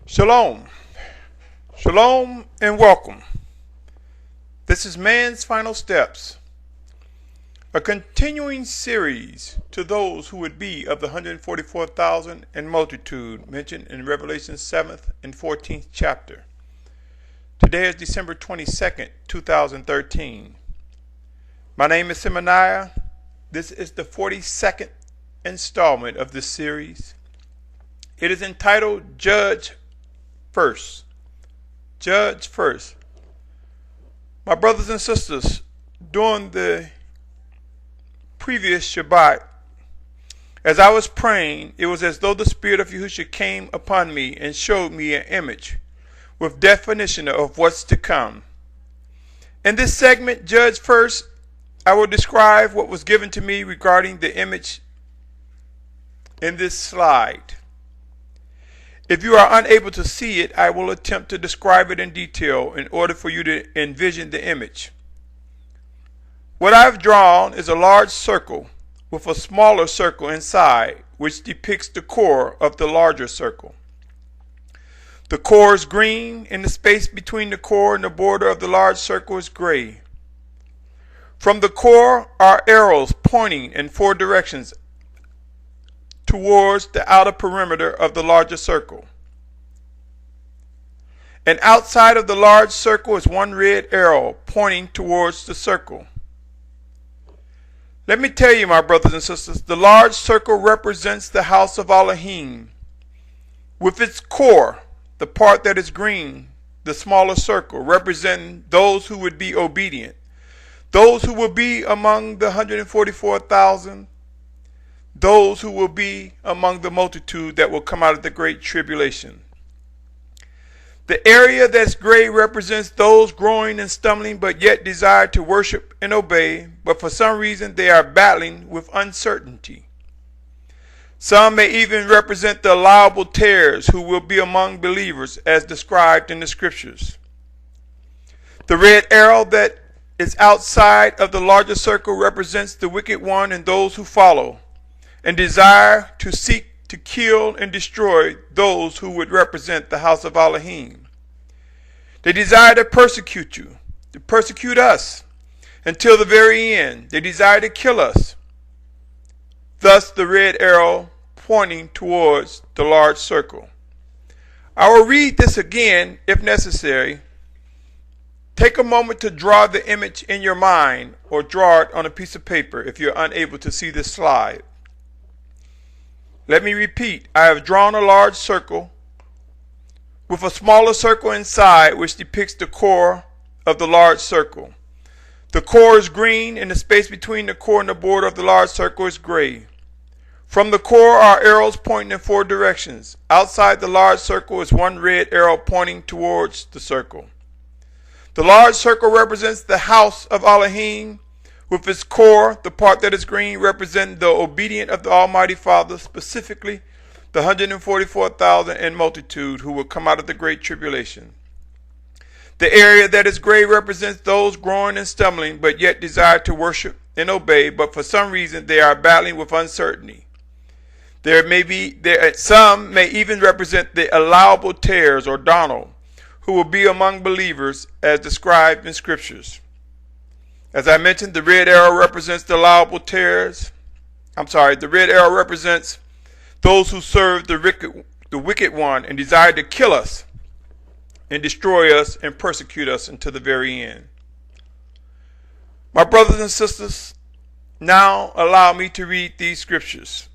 Shalom. Shalom and welcome. This is Man's Final Steps, a continuing series to those who would be of the 144,000 and multitude mentioned in Revelation 7th and 14th chapter. Today is December 22nd, 2013. My name is Symmanayah. This is the 42nd installment of this series. It is entitled Judge First. Judge first. My brothers and sisters, during the previous Shabbat, as I was praying, it was as though the Spirit of Yahusha came upon me and showed me an image with definition of what's to come. In this segment, Judge First, I will describe what was given to me regarding the image in this slide. If you are unable to see it, I will attempt to describe it in detail in order for you to envision the image. What I've drawn is a large circle with a smaller circle inside, which depicts the core of the larger circle. The core is green, and the space between the core and the border of the large circle is gray. From the core are arrows pointing in four directions towards the outer perimeter of the larger circle. And outside of the large circle is one red arrow pointing towards the circle. Let me tell you, my brothers and sisters, the large circle represents the house of Elohim. With its core, the part that is green, the smaller circle, representing those who would be obedient, those who will be among the 144,000, those who will be among the multitude that will come out of the great tribulation. The area that's gray represents those growing and stumbling but yet desire to worship and obey, but for some reason they are battling with uncertainty. Some may even represent the allowable tares who will be among believers as described in the scriptures. The red arrow that is outside of the larger circle represents the wicked one and those who follow and desire to seek to kill and destroy those who would represent the house of Elohim. They desire to persecute you, to persecute us until the very end. They desire to kill us. Thus the red arrow pointing towards the large circle. I will read this again if necessary. Take a moment to draw the image in your mind or draw it on a piece of paper if you're unable to see this slide. Let me repeat. I have drawn a large circle with a smaller circle inside, which depicts the core of the large circle. The core is green, and the space between the core and the border of the large circle is gray. From the core are arrows pointing in four directions. Outside the large circle is one red arrow pointing towards the circle. The large circle represents the house of Elohim. With its core, the part that is green, representing the obedient of the Almighty Father, specifically the 144,000 and multitude who will come out of the great tribulation. The area that is gray represents those growing and stumbling, but yet desire to worship and obey, but for some reason they are battling with uncertainty. Some may even represent the allowable tares or Donald, who will be among believers as described in scriptures. As I mentioned, the red arrow represents the allowable tares. The red arrow represents those who serve the wicked one and desire to kill us and destroy us and persecute us until the very end. My brothers and sisters, now allow me to read these scriptures.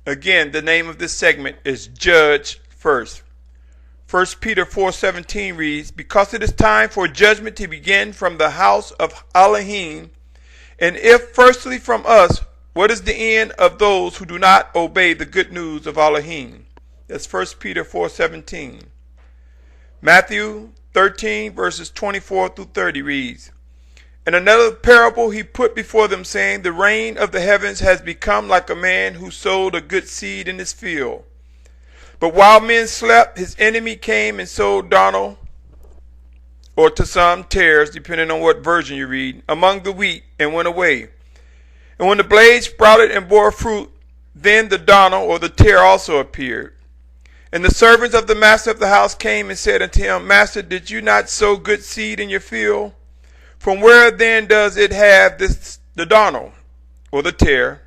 Again, the name of this segment is Judge First. 1 Peter 4:17 reads, "Because it is time for judgment to begin from the house of Elohim, and if firstly from us, what is the end of those who do not obey the good news of Elohim?" That's 1 Peter 4:17. Matthew 13 verses 24 through 30 reads, "And another parable he put before them, saying, The rain of the heavens has become like a man who sowed a good seed in his field. But while men slept, his enemy came and sowed darnel, or to some tares, depending on what version you read, among the wheat, and went away. And when the blade sprouted and bore fruit, then the darnel or the tare also appeared. And the servants of the master of the house came and said unto him, Master, did you not sow good seed in your field? From where then does it have the darnel, or the tare?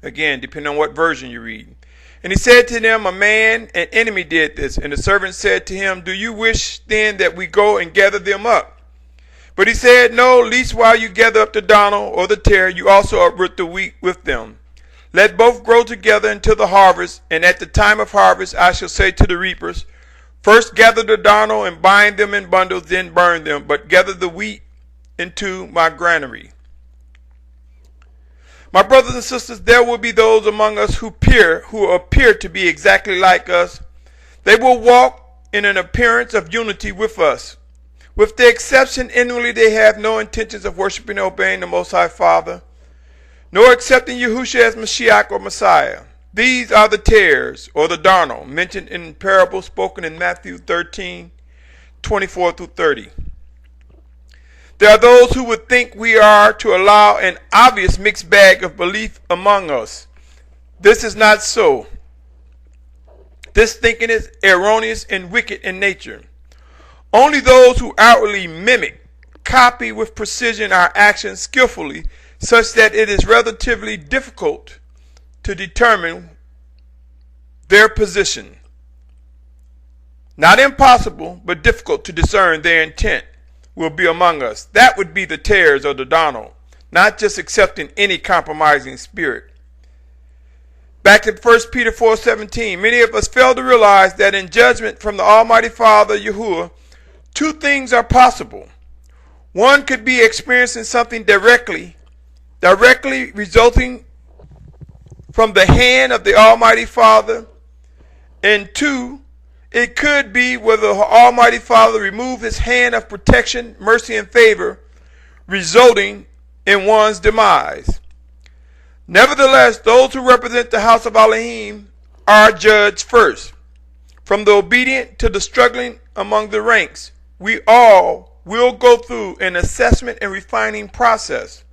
Again, depending on what version you read. And he said to them, an enemy did this. And the servant said to him, Do you wish then that we go and gather them up? But he said, No, lest while you gather up the darnel or the tare, you also uproot the wheat with them. Let both grow together until the harvest, and at the time of harvest I shall say to the reapers, First gather the darnel and bind them in bundles, then burn them, but gather the wheat into my granary. My brothers and sisters, there will be those among us who appear to be exactly like us. They will walk in an appearance of unity with us. With the exception, inwardly they have no intentions of worshiping and obeying the Most High Father, nor accepting Yahushua as Mashiach or Messiah. These are the tares, or the darnel, mentioned in parables spoken in Matthew 13:24-30. There are those who would think we are to allow an obvious mixed bag of belief among us. This is not so. This thinking is erroneous and wicked in nature. Only those who outwardly mimic, copy with precision our actions skillfully, such that it is relatively difficult to determine their position. Not impossible, but difficult to discern their intent, will be among us. That would be the tares or the darnel, not just accepting any compromising spirit. Back to 1 Peter 4:17, many of us fail to realize that in judgment from the Almighty Father, Yahuah, two things are possible. One could be experiencing something directly resulting from the hand of the Almighty Father, and two, it could be whether the Almighty Father remove his hand of protection, mercy, and favor, resulting in one's demise. Nevertheless, those who represent the house of Elohim are judged first. From the obedient to the struggling among the ranks, we all will go through an assessment and refining process.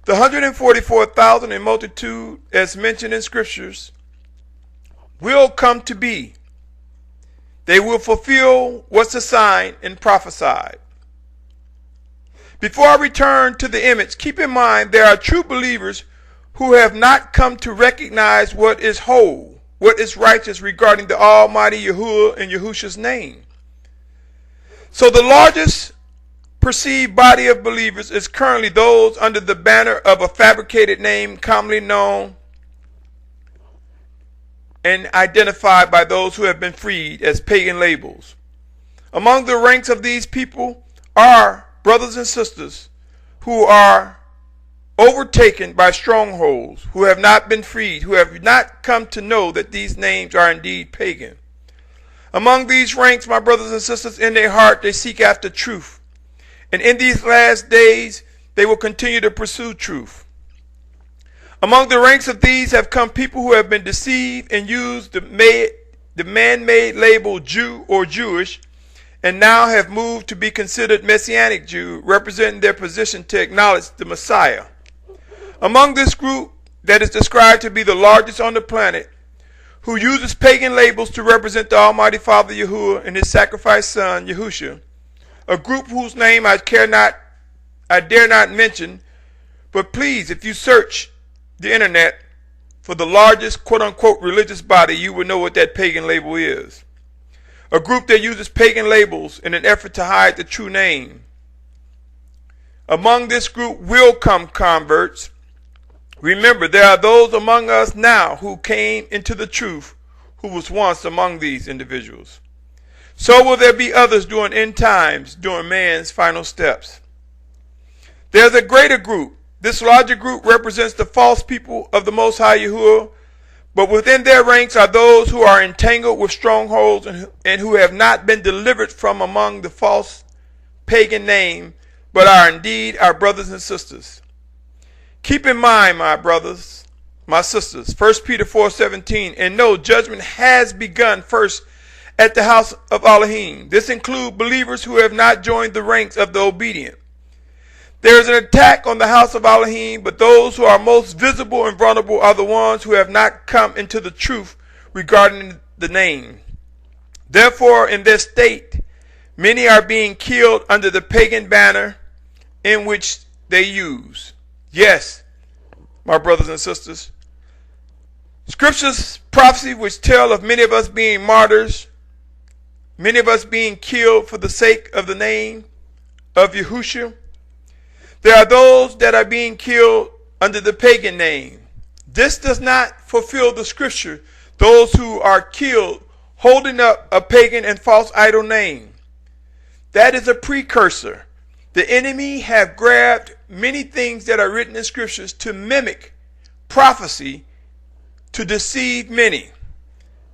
The 144,000 in multitude, as mentioned in scriptures, will come to be. They will fulfill what's assigned and prophesied. Before I return to the image, keep in mind there are true believers who have not come to recognize what is whole, what is righteous regarding the Almighty Yahuah and Yahusha's name. So the largest perceived body of believers is currently those under the banner of a fabricated name commonly known and identified by those who have been freed as pagan labels. Among the ranks of these people are brothers and sisters who are overtaken by strongholds, who have not been freed, who have not come to know that these names are indeed pagan. Among these ranks, my brothers and sisters, in their heart they seek after truth. And in these last days, they will continue to pursue truth. Among the ranks of these have come people who have been deceived and used the man-made label Jew or Jewish, and now have moved to be considered Messianic Jew, representing their position to acknowledge the Messiah. Among this group that is described to be the largest on the planet, who uses pagan labels to represent the Almighty Father Yahuah and his sacrificed Son, Yahusha, a group whose name I dare not mention, but please, if you search the internet for the largest quote-unquote religious body, you will know what that pagan label is. A group that uses pagan labels in an effort to hide the true name. Among this group will come converts. Remember, there are those among us now who came into the truth who was once among these individuals. So will there be others during end times, during man's final steps. There's a greater group. This larger group represents the false people of the Most High Yahuah, but within their ranks are those who are entangled with strongholds and who have not been delivered from among the false pagan name, but are indeed our brothers and sisters. Keep in mind, my brothers, my sisters, 1 Peter 4:17, and know judgment has begun first at the house of Elohim. This includes believers who have not joined the ranks of the obedient. There is an attack on the house of Elohim, but those who are most visible and vulnerable are the ones who have not come into the truth regarding the name. Therefore, in this state, many are being killed under the pagan banner in which they use. Yes, my brothers and sisters, Scripture's prophecy which tell of many of us being martyrs, many of us being killed for the sake of the name of Yahusha. There are those that are being killed under the pagan name. This does not fulfill the scripture, those who are killed holding up a pagan and false idol name. That is a precursor. The enemy have grabbed many things that are written in scriptures to mimic prophecy to deceive many.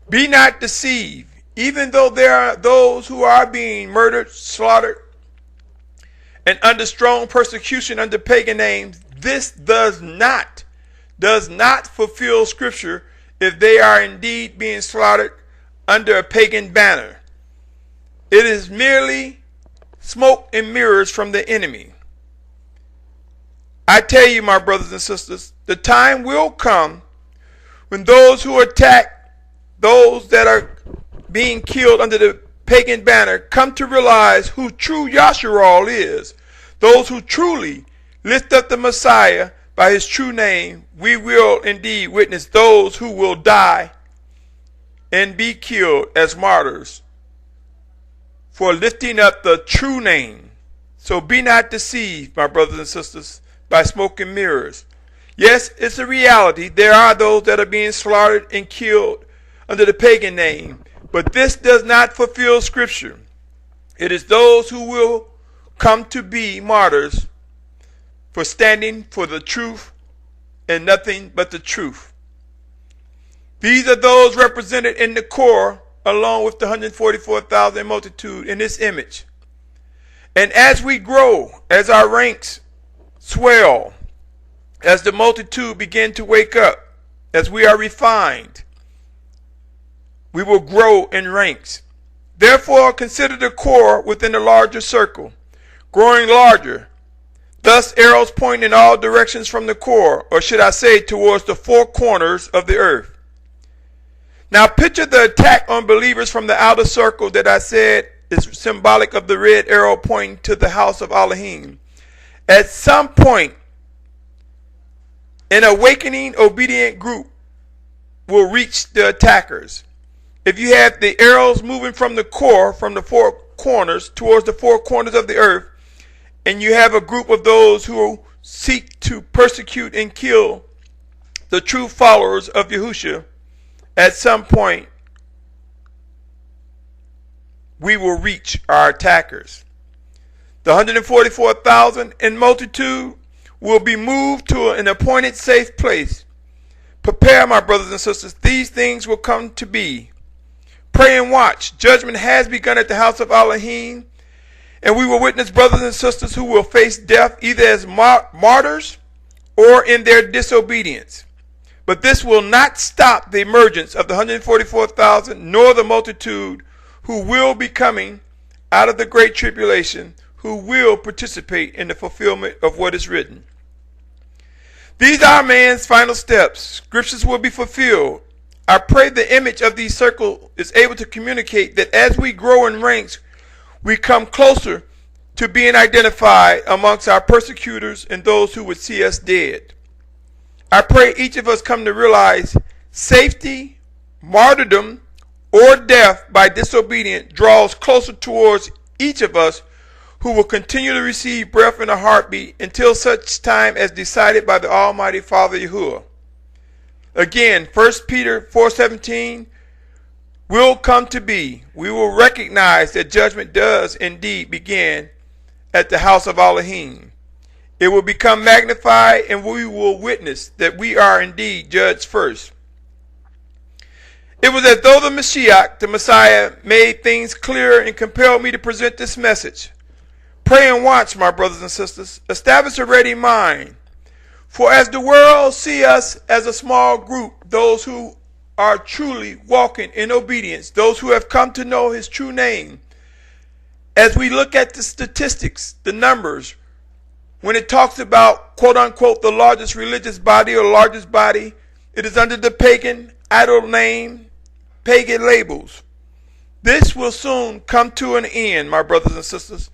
Be not deceived. Even though there are those who are being murdered, slaughtered, and under strong persecution under pagan names, this does not fulfill scripture if they are indeed being slaughtered under a pagan banner. It is merely smoke and mirrors from the enemy. I tell you, my brothers and sisters, the time will come when those who attack those that are being killed under the pagan banner come to realize who true Yahusha is. Those who truly lift up the Messiah by his true name, we will indeed witness those who will die and be killed as martyrs for lifting up the true name. So be not deceived, my brothers and sisters, by smoke and mirrors. Yes, it's a reality. There are those that are being slaughtered and killed under the pagan name. But this does not fulfill scripture. It is those who will come to be martyrs for standing for the truth and nothing but the truth. These are those represented in the core along with the 144,000 multitude in this image. And as we grow, as our ranks swell, as the multitude begin to wake up, as we are refined, we will grow in ranks. Therefore, consider the core within the larger circle, growing larger. Thus, arrows point in all directions from the core, or should I say, towards the four corners of the earth. Now, picture the attack on believers from the outer circle that I said is symbolic of the red arrow pointing to the house of Elohim. At some point, an awakening, obedient group will reach the attackers. If you have the arrows moving from the core, from the four corners, towards the four corners of the earth, and you have a group of those who seek to persecute and kill the true followers of Yahusha, at some point, we will reach our attackers. The 144,000 in multitude will be moved to an appointed safe place. Prepare, my brothers and sisters. These things will come to be. Pray and watch. Judgment has begun at the house of Elohim, and we will witness brothers and sisters who will face death either as martyrs or in their disobedience. But this will not stop the emergence of the 144,000, nor the multitude who will be coming out of the great tribulation, who will participate in the fulfillment of what is written. These are man's final steps. Scriptures will be fulfilled. I pray the image of these circles is able to communicate that as we grow in ranks, we come closer to being identified amongst our persecutors and those who would see us dead. I pray each of us come to realize safety, martyrdom, or death by disobedience draws closer towards each of us, who will continue to receive breath in a heartbeat until such time as decided by the Almighty Father Yahuah. Again, 1 Peter 4:17 will come to be. We will recognize that judgment does indeed begin at the house of Elohim. It will become magnified, and we will witness that we are indeed judged first. It was as though the Mashiach, the Messiah, made things clear and compelled me to present this message. Pray and watch, my brothers and sisters. Establish a ready mind. For as the world see us as a small group, those who are truly walking in obedience, those who have come to know his true name, as we look at the statistics, the numbers, when it talks about, quote unquote, the largest religious body or largest body, it is under the pagan idol name, pagan labels. This will soon come to an end, my brothers and sisters.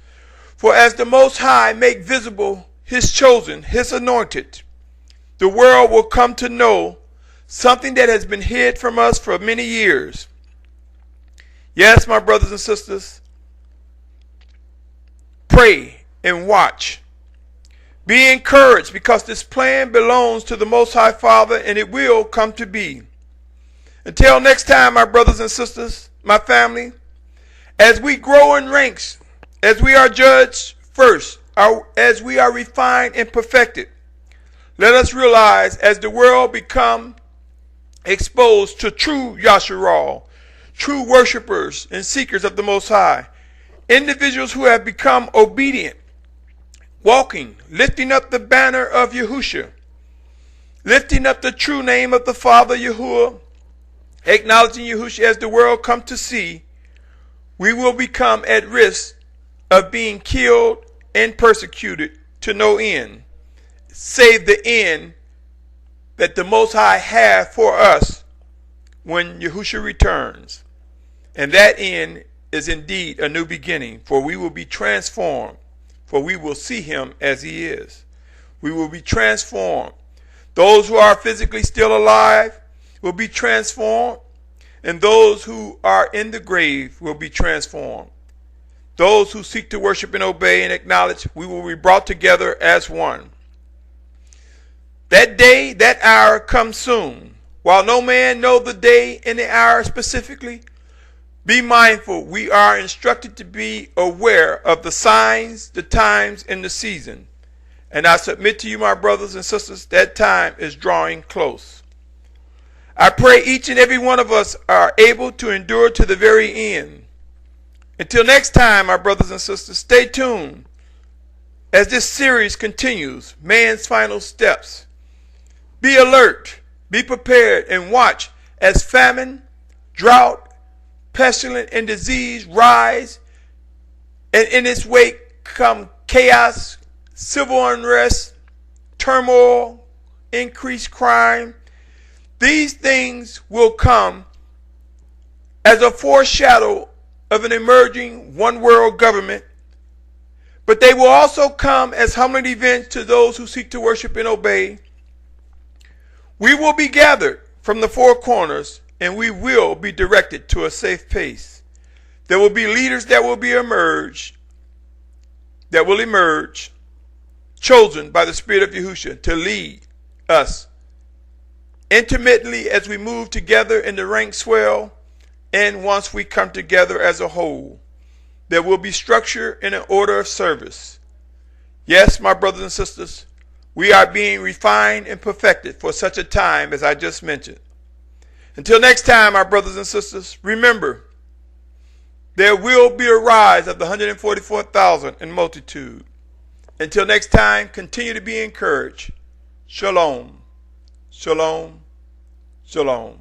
For as the Most High make visible his chosen, his anointed, the world will come to know something that has been hid from us for many years. Yes, my brothers and sisters, pray and watch. Be encouraged, because this plan belongs to the Most High Father, and it will come to be. Until next time, my brothers and sisters, my family, as we grow in ranks, as we are judged first, as we are refined and perfected, let us realize, as the world become exposed to true Yahusha, true worshipers and seekers of the Most High, individuals who have become obedient, walking, lifting up the banner of Yahusha, lifting up the true name of the Father Yahuah, acknowledging Yahusha as the world come to see, we will become at risk of being killed and persecuted to no end, save the end that the Most High have for us when Yahusha returns. And that end is indeed a new beginning, for we will be transformed, for we will see him as he is. We will be transformed. Those who are physically still alive will be transformed, and those who are in the grave will be transformed. Those who seek to worship and obey and acknowledge, we will be brought together as one. That day, that hour comes soon. While no man know the day and the hour specifically, be mindful, we are instructed to be aware of the signs, the times, and the season. And I submit to you, my brothers and sisters, that time is drawing close. I pray each and every one of us are able to endure to the very end. Until next time, my brothers and sisters, stay tuned as this series continues, Man's Final Steps. Be alert, be prepared, and watch as famine, drought, pestilence, and disease rise, and in its wake come chaos, civil unrest, turmoil, increased crime. These things will come as a foreshadow of an emerging one world government, but they will also come as humbling events to those who seek to worship and obey. We will be gathered from the four corners, and we will be directed to a safe place. There will be leaders that will emerge, chosen by the Spirit of Yahusha to lead us intermittently as we move together and the ranks swell, and once we come together as a whole. There will be structure and an order of service. Yes, my brothers and sisters, we are being refined and perfected for such a time as I just mentioned. Until next time, my brothers and sisters, remember, there will be a rise of the 144,000 in multitude. Until next time, continue to be encouraged. Shalom, shalom, shalom.